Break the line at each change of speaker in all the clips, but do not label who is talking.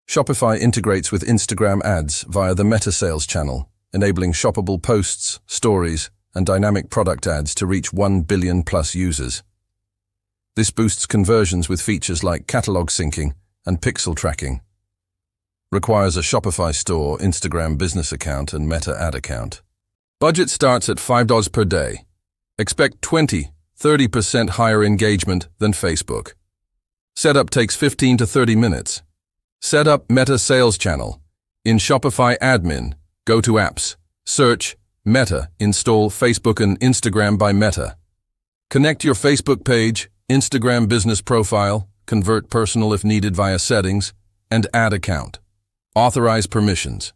Shopify integrates with Instagram ads via the Meta Sales channel, enabling shoppable posts, stories, and dynamic product ads to reach 1 billion plus users. This boosts conversions with features like catalog syncing and pixel tracking. Requires a Shopify store, Instagram business account, and Meta ad account. Budget starts at $5 per day. Expect 20–30% higher engagement than Facebook. Setup takes 15 to 30 minutes. Set up Meta Sales channel. In Shopify admin, go to Apps, search Meta, install Facebook and Instagram by Meta. Connect your Facebook page, Instagram business profile, convert personal if needed via settings, and ad account. Authorize permissions.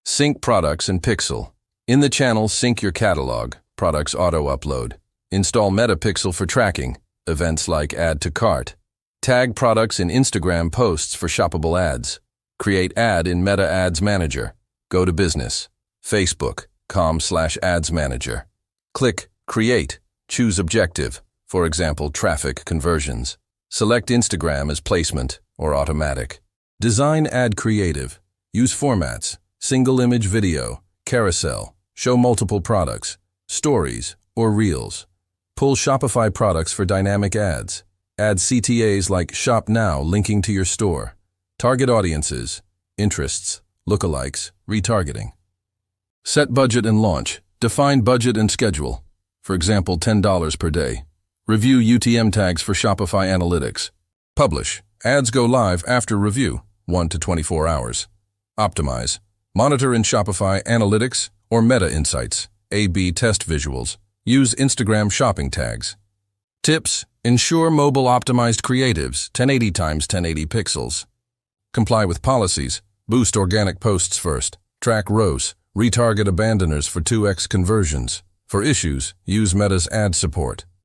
Sync products in Pixel. In the channel, sync your catalog, products auto-upload. Install MetaPixel for tracking, events like add to cart. Tag products in Instagram posts for shoppable ads. Create ad in Meta Ads Manager. Go to Business. Facebook.com/Ads Manager. Click Create. Choose objective, for example, traffic conversions. Select Instagram as placement or automatic. Design ad creative. Use formats, single image video, carousel, show multiple products, stories, or reels. Pull Shopify products for dynamic ads. Add CTAs like Shop Now linking to your store. Target audiences, interests, lookalikes, retargeting. Set budget and launch. Define budget and schedule. For example, $10 per day. Review UTM tags for Shopify Analytics. Publish. Ads go live after review, 1 to 24 hours. Optimize. Monitor in Shopify Analytics or Meta Insights. A/B test visuals. Use Instagram shopping tags. Tips. Ensure mobile optimized creatives, 1080x1080 pixels. Comply with policies. Boost organic posts first. Track ROAS. Retarget abandoners for 2x conversions. For issues, use Meta's ad support.